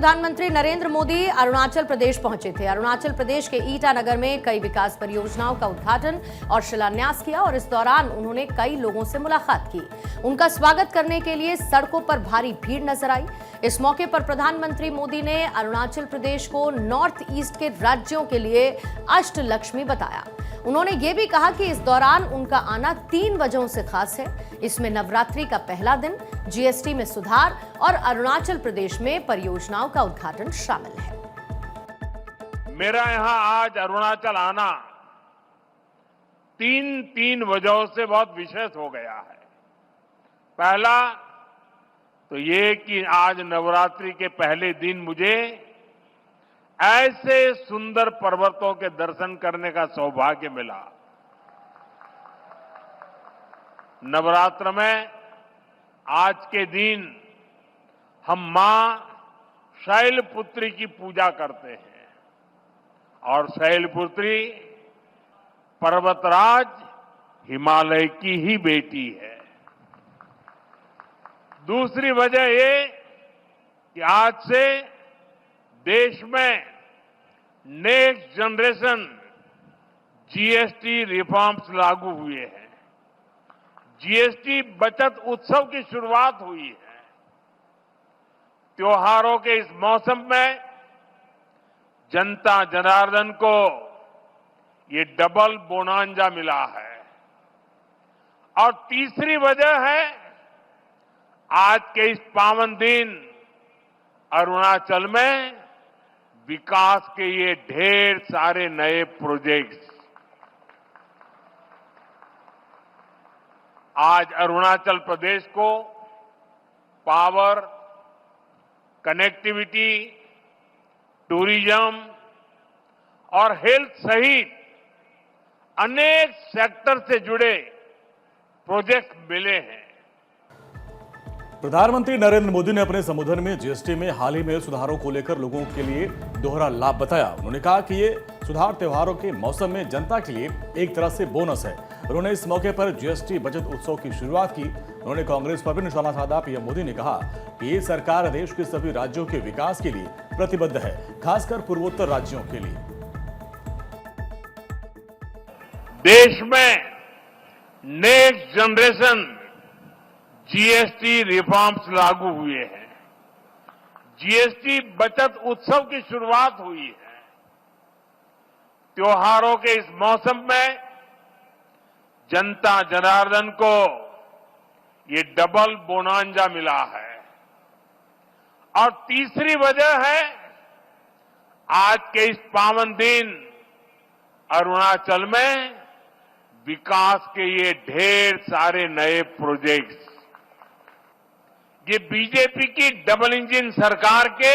प्रधानमंत्री नरेंद्र मोदी अरुणाचल प्रदेश पहुंचे थे। अरुणाचल प्रदेश के ईटानगर में कई विकास परियोजनाओं का उद्घाटन और शिलान्यास किया और इस दौरान उन्होंने कई लोगों से मुलाकात की। उनका स्वागत करने के लिए सड़कों पर भारी भीड़ नजर आई। इस मौके पर प्रधानमंत्री मोदी ने अरुणाचल प्रदेश को नॉर्थ ईस्ट के राज्यों के लिए अष्टलक्ष्मी बताया। उन्होंने ये भी कहा कि इस दौरान उनका आना 3 वजहों से खास है। इसमें नवरात्रि का पहला दिन, जीएसटी में सुधार और अरुणाचल प्रदेश में परियोजनाओं का उद्घाटन शामिल है। मेरा यहां आज अरुणाचल आना तीन वजहों से बहुत विशेष हो गया है। पहला तो ये कि आज नवरात्रि के पहले दिन मुझे ऐसे सुंदर पर्वतों के दर्शन करने का सौभाग्य मिला। नवरात्र में आज के दिन हम मां शैलपुत्री की पूजा करते हैं और शैलपुत्री पर्वतराज हिमालय की ही बेटी है। दूसरी वजह ये कि आज से देश में नेक्स्ट जनरेशन जीएसटी रिफॉर्म्स लागू हुए हैं। जीएसटी बचत उत्सव की शुरुआत हुई है। त्योहारों के इस मौसम में जनता जनार्दन को ये डबल बोनांजा मिला है। और तीसरी वजह है आज के इस पावन दिन अरुणाचल में विकास के ये ढेर सारे नए प्रोजेक्ट्स। आज अरुणाचल प्रदेश को पावर, कनेक्टिविटी, टूरिज्म और हेल्थ सहित अनेक सेक्टर से जुड़े प्रोजेक्ट मिले हैं। प्रधानमंत्री नरेंद्र मोदी ने अपने संबोधन में जीएसटी में हाल ही में सुधारों को लेकर लोगों के लिए दोहरा लाभ बताया। उन्होंने कहा कि ये सुधार त्योहारों के मौसम में जनता के लिए एक तरह से बोनस है। उन्होंने इस मौके पर जीएसटी बचत उत्सव की शुरुआत की। उन्होंने कांग्रेस पर भी निशाना साधा। पीएम मोदी ने कहा कि ये सरकार देश के सभी राज्यों के विकास के लिए प्रतिबद्ध है, खासकर पूर्वोत्तर राज्यों के लिए। देश में नेक्स्ट जनरेशन जीएसटी रिफॉर्म्स लागू हुए हैं। जीएसटी बचत उत्सव की शुरुआत हुई है। त्योहारों के इस मौसम में जनता जनार्दन को ये डबल बोनांजा मिला है। और तीसरी वजह है आज के इस पावन दिन अरुणाचल में विकास के ये ढेर सारे नए प्रोजेक्ट्स। ये बीजेपी की डबल इंजन सरकार के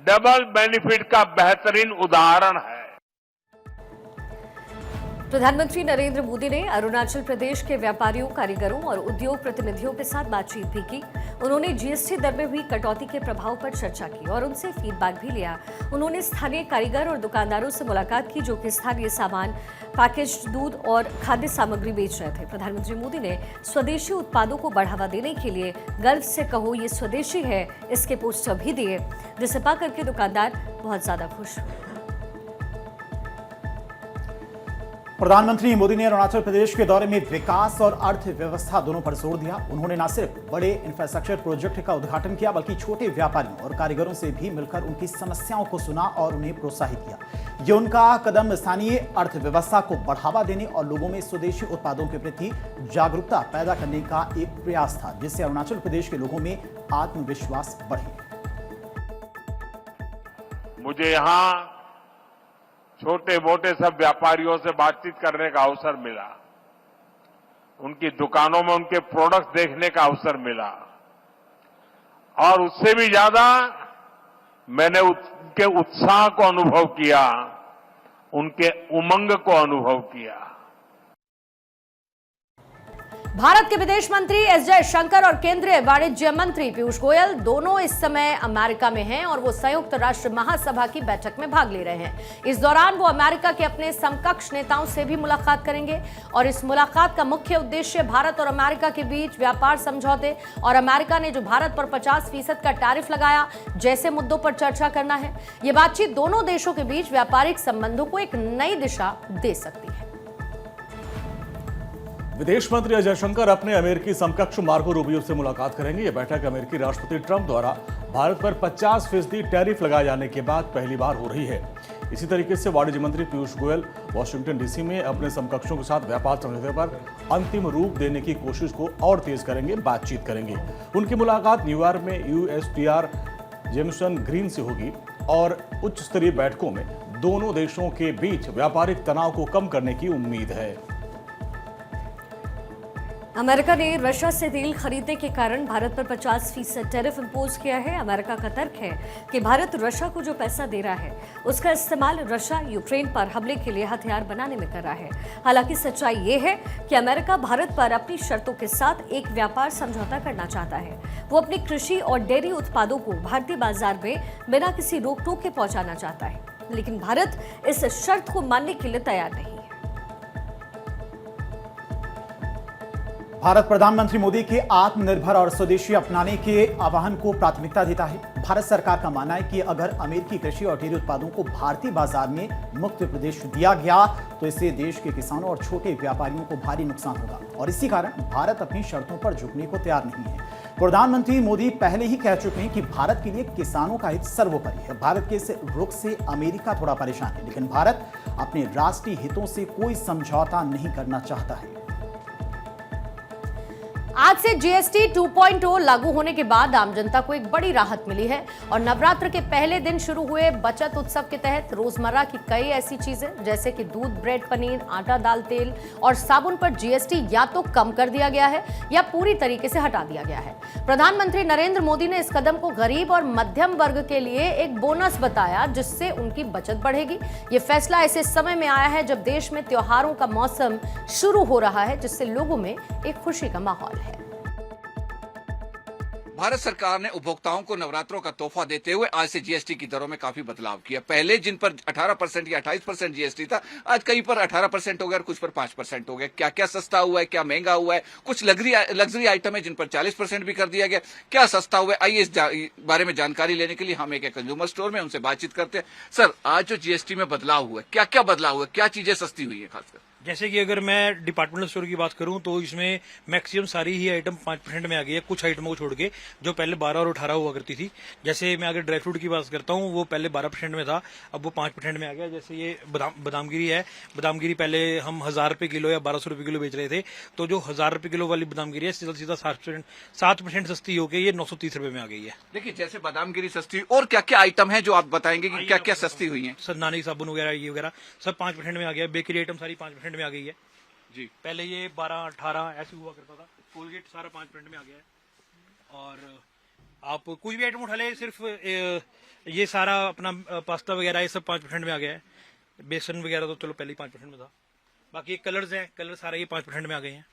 डबल बेनिफिट का बेहतरीन उदाहरण है। प्रधानमंत्री नरेंद्र मोदी ने अरुणाचल प्रदेश के व्यापारियों, कारीगरों और उद्योग प्रतिनिधियों के साथ बातचीत भी की। उन्होंने जीएसटी दर में हुई कटौती के प्रभाव पर चर्चा की और उनसे फीडबैक भी लिया। उन्होंने स्थानीय कारीगर और दुकानदारों से मुलाकात की जो कि स्थानीय सामान, पैकेज्ड दूध और खाद्य सामग्री बेच रहे थे। प्रधानमंत्री मोदी ने स्वदेशी उत्पादों को बढ़ावा देने के लिए गर्व से कहो ये स्वदेशी है, इसके पोस्टर भी दिए, जिसे पाकर के दुकानदार बहुत ज्यादा खुश हुए। प्रधानमंत्री मोदी ने अरुणाचल प्रदेश के दौरे में विकास और अर्थव्यवस्था दोनों पर जोर दिया। उन्होंने न सिर्फ बड़े इंफ्रास्ट्रक्चर प्रोजेक्ट का उद्घाटन किया बल्कि छोटे व्यापारियों और कारीगरों से भी मिलकर उनकी समस्याओं को सुना और उन्हें प्रोत्साहित किया। ये उनका कदम स्थानीय अर्थव्यवस्था को बढ़ावा देने और लोगों में स्वदेशी उत्पादों के प्रति जागरूकता पैदा करने का एक प्रयास था, जिससे अरुणाचल प्रदेश के लोगों में आत्मविश्वास बढ़े। मुझे यहां छोटे मोटे सब व्यापारियों से बातचीत करने का अवसर मिला। उनकी दुकानों में उनके प्रोडक्ट्स देखने का अवसर मिला और उससे भी ज्यादा मैंने उनके उत्साह को अनुभव किया, उनके उमंग को अनुभव किया। भारत के विदेश मंत्री एस जयशंकर और केंद्रीय वाणिज्य मंत्री पीयूष गोयल दोनों इस समय अमेरिका में हैं और वो संयुक्त राष्ट्र महासभा की बैठक में भाग ले रहे हैं। इस दौरान वो अमेरिका के अपने समकक्ष नेताओं से भी मुलाकात करेंगे और इस मुलाकात का मुख्य उद्देश्य भारत और अमेरिका के बीच व्यापार समझौते और अमेरिका ने जो भारत पर 50% का टैरिफ लगाया जैसे मुद्दों पर चर्चा करना है। ये बातचीत दोनों देशों के बीच व्यापारिक संबंधों को एक नई दिशा दे सकती है। विदेश मंत्री एस जयशंकर अपने अमेरिकी समकक्ष मार्को रूबियो से मुलाकात करेंगे। यह बैठक अमेरिकी राष्ट्रपति ट्रंप द्वारा भारत पर 50% टैरिफ लगाए जाने के बाद पहली बार हो रही है। इसी तरीके से वाणिज्य मंत्री पीयूष गोयल वाशिंगटन डीसी में अपने समकक्षों के साथ व्यापार समझौते पर अंतिम रूप देने की कोशिश को और तेज करेंगे, बातचीत करेंगे। उनकी मुलाकात न्यूयॉर्क में यूएसटीआर जेमसन ग्रीन से होगी और उच्च स्तरीय बैठकों में दोनों देशों के बीच व्यापारिक तनाव को कम करने की उम्मीद है। अमेरिका ने रशिया से तेल खरीदने के कारण भारत पर 50% टैरिफ इंपोज किया है। अमेरिका का तर्क है कि भारत रशिया को जो पैसा दे रहा है उसका इस्तेमाल रशिया यूक्रेन पर हमले के लिए हथियार बनाने में कर रहा है। हालांकि सच्चाई ये है कि अमेरिका भारत पर अपनी शर्तों के साथ एक व्यापार समझौता करना चाहता है। वो अपने कृषि और डेयरी उत्पादों को भारतीय बाजार में बिना किसी रोक टोक के पहुंचाना चाहता है, लेकिन भारत इस शर्त को मानने के लिए तैयार नहीं है। भारत प्रधानमंत्री मोदी के आत्मनिर्भर और स्वदेशी अपनाने के आह्वान को प्राथमिकता देता है। भारत सरकार का मानना है कि अगर अमेरिकी कृषि और डेयरी उत्पादों को भारतीय बाजार में मुक्त प्रवेश दिया गया तो इससे देश के किसानों और छोटे व्यापारियों को भारी नुकसान होगा और इसी कारण भारत अपनी शर्तों पर झुकने को तैयार नहीं है। प्रधानमंत्री मोदी पहले ही कह चुके हैं कि भारत के लिए किसानों का हित सर्वोपरि है। भारत के इस रुख से अमेरिका थोड़ा परेशान है, लेकिन भारत अपने राष्ट्रीय हितों से कोई समझौता नहीं करना चाहता है। आज से जीएसटी 2.0 लागू होने के बाद आम जनता को एक बड़ी राहत मिली है और नवरात्र के पहले दिन शुरू हुए बचत उत्सव के तहत रोजमर्रा की कई ऐसी चीजें जैसे कि दूध, ब्रेड, पनीर, आटा, दाल, तेल और साबुन पर जीएसटी या तो कम कर दिया गया है या पूरी तरीके से हटा दिया गया है। प्रधानमंत्री नरेंद्र मोदी ने इस कदम को गरीब और मध्यम वर्ग के लिए एक बोनस बताया जिससे उनकी बचत बढ़ेगी। ये फैसला ऐसे समय में आया है जब देश में त्योहारों का मौसम शुरू हो रहा है, जिससे लोगों में एक खुशी का माहौल है। भारत सरकार ने उपभोक्ताओं को नवरात्रों का तोहफा देते हुए आज से जीएसटी की दरों में काफी बदलाव किया। पहले जिन पर 18% या 28% जीएसटी था, आज कहीं पर 18% हो गया और कुछ पर 5% हो गया। क्या क्या सस्ता हुआ है, क्या महंगा हुआ है, कुछ लग्जरी आइटम है जिन पर 40% भी कर दिया गया। क्या सस्ता हुआ है, आइए इस बारे में जानकारी लेने के लिए हम एक कंज्यूमर स्टोर में उनसे बातचीत करते हैं। सर, आज जो जीएसटी में बदलाव हुआ है, क्या क्या बदलाव हुआ है, क्या चीजें सस्ती हुई है खासकर? जैसे कि अगर मैं डिपार्टमेंटल स्टोर की बात करूं तो इसमें मैक्सिमम सारी ही आइटम 5% में आ गई है, कुछ आइटमों को छोड़ के जो पहले 12 और 18 हुआ करती थी। जैसे मैं अगर ड्राई फ्रूट की बात करता हूं, वो पहले 12% में था, अब वो 5% में आ गया। जैसे ये बादामगिरी है, बादामगिरी पहले हम 1000 रुपए किलो या 1200 रुपए किलो बेच रहे थे, तो जो 1000 रुपए किलो वाली बादामगिरी है सीधा 7% सस्ती होकर ये 930 रुपए में आ गई है। देखिए, जैसे बादामगिरी सस्ती, और क्या क्या आइटम है जो आप बताएंगे कि क्या क्या सस्ती हुई है? सर, नानी साबुन वगैरह ये वगैरह सब 5% में आ गया। बेकरी आइटम सारी 5% में आ गई है जी। पहले ये 12-18 ऐसे हुआ करता था, कोलगेट सारा 5% में आ गया है। और आप कुछ भी आइटम उठा ले, सिर्फ ये सारा अपना पास्ता वगैरह ये सब 5% में आ गया है। बेसन वगैरह तो चलो पहले ही 5% में था। बाकी कलर्स हैं, कलर सारे ये 5% में आ गए हैं।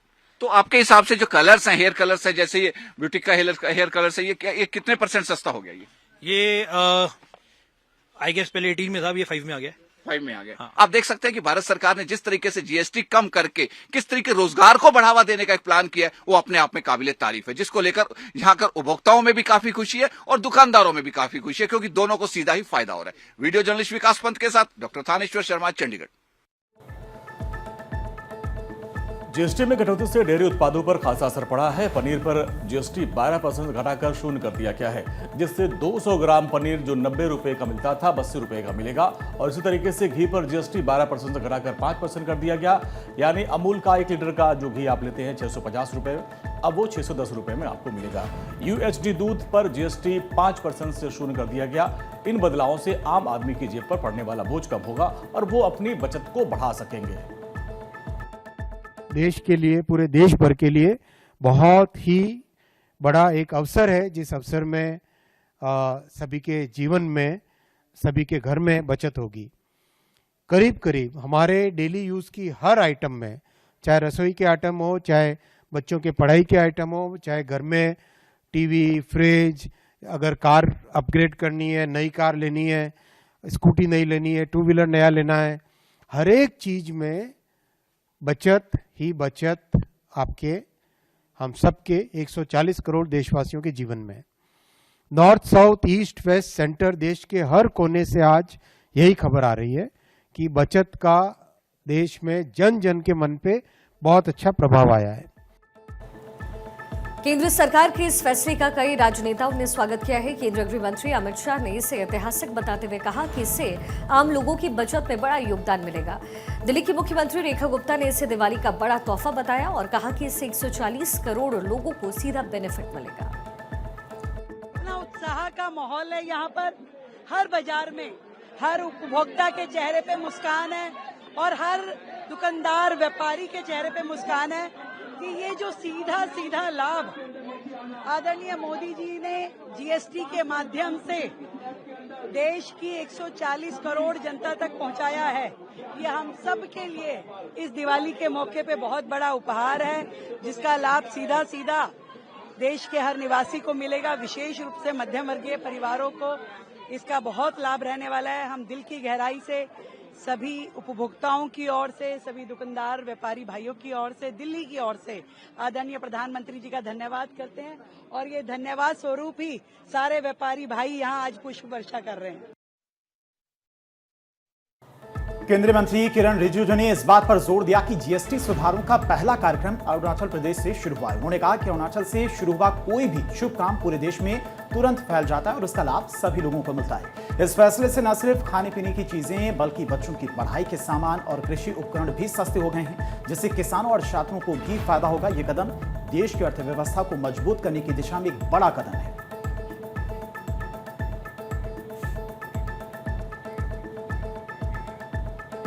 तो आपके हिसाब से जो कलर्स हैं, हेयर कलर्स है, जैसे ये ब्यूटी का हेयर कलर्स है, ये कितने % सस्ता हो गया? ये आई गेस पहले 18 में था, अब ये 5 में आ गया। 5 में आ गया। हाँ। आप देख सकते हैं कि भारत सरकार ने जिस तरीके से जीएसटी कम करके किस तरीके रोजगार को बढ़ावा देने का एक प्लान किया है, वो अपने आप में काबिले तारीफ है, जिसको लेकर यहाँ कर उपभोक्ताओं में भी काफी खुशी है और दुकानदारों में भी काफी खुशी है, क्योंकि दोनों को सीधा ही फायदा हो रहा है। वीडियो जर्नलिस्ट विकास पंत के साथ डॉक्टर थानेश्वर शर्मा, चंडीगढ़। जीएसटी में कटौती से डेयरी उत्पादों पर खासा असर पड़ा है। पनीर पर जीएसटी 12% घटाकर 0 कर दिया गया है, जिससे 200 ग्राम पनीर जो 90 रुपए का मिलता था 82 रुपए का मिलेगा। और इसी तरीके से घी पर जीएसटी 12% घटाकर 5% कर दिया गया, यानी अमूल का 1 लीटर का जो घी आप लेते हैं 650 रुपए, अब वो 610 रुपए में आपको मिलेगा। यूएचडी दूध पर जीएसटी 5% से 0 कर दिया गया। इन बदलावों से आम आदमी की जेब पर पड़ने वाला बोझ कम होगा और वो अपनी बचत को बढ़ा सकेंगे। देश के लिए, पूरे देश भर के लिए बहुत ही बड़ा एक अवसर है, जिस अवसर में सभी के जीवन में, सभी के घर में बचत होगी। करीब करीब हमारे डेली यूज़ की हर आइटम में, चाहे रसोई के आइटम हो, चाहे बच्चों के पढ़ाई के आइटम हो, चाहे घर में टीवी, फ्रिज, अगर कार अपग्रेड करनी है, नई कार लेनी है, स्कूटी नई लेनी है, टू व्हीलर नया लेना है, हर एक चीज में बचत ही बचत आपके हम सबके 140 करोड़ देशवासियों के जीवन में। North, south, east, west, centre, देश के हर कोने से आज यही खबर आ रही है कि बचत का देश में जन जन के मन पे बहुत अच्छा प्रभाव आया है। केंद्र सरकार के इस फैसले का कई राजनेताओं ने स्वागत किया है। केंद्रीय गृह मंत्री अमित शाह ने इसे ऐतिहासिक बताते हुए कहा कि इससे आम लोगों की बचत में बड़ा योगदान मिलेगा। दिल्ली की मुख्यमंत्री रेखा गुप्ता ने इसे दिवाली का बड़ा तोहफा बताया और कहा कि इससे 140 करोड़ लोगों को सीधा बेनिफिट मिलेगा। इतना उत्साह का माहौल है यहाँ पर, हर बाजार में हर उपभोक्ता के चेहरे पे मुस्कान है और हर दुकानदार व्यापारी के चेहरे पे मुस्कान है कि ये जो सीधा सीधा लाभ आदरणीय मोदी जी ने जीएसटी के माध्यम से देश की 140 करोड़ जनता तक पहुंचाया है, ये हम सब के लिए इस दिवाली के मौके पे बहुत बड़ा उपहार है, जिसका लाभ सीधा सीधा देश के हर निवासी को मिलेगा। विशेष रूप से मध्यम वर्गीय परिवारों को इसका बहुत लाभ रहने वाला है। हम दिल की गहराई से सभी उपभोक्ताओं की ओर से, सभी दुकानदार व्यापारी भाइयों की ओर से, दिल्ली की ओर से आदरणीय प्रधानमंत्री जी का धन्यवाद करते हैं और ये धन्यवाद स्वरूप ही सारे व्यापारी भाई यहाँ आज पुष्प वर्षा कर रहे हैं। केंद्रीय मंत्री किरण रिजिजू ने इस बात पर जोर दिया कि जीएसटी सुधारों का पहला कार्यक्रम अरुणाचल प्रदेश से शुरू हुआ है। उन्होंने कहा कि अरुणाचल से शुरू हुआ कोई भी शुभ काम पूरे देश में तुरंत फैल जाता है और इसका लाभ सभी लोगों को मिलता है। इस फैसले से न सिर्फ खाने पीने की चीजें बल्कि बच्चों की पढ़ाई के सामान और कृषि उपकरण भी सस्ते हो गए हैं, जिससे किसानों और छात्रों को भी फायदा होगा। ये कदम देश की अर्थव्यवस्था को मजबूत करने की दिशा में एक बड़ा कदम है।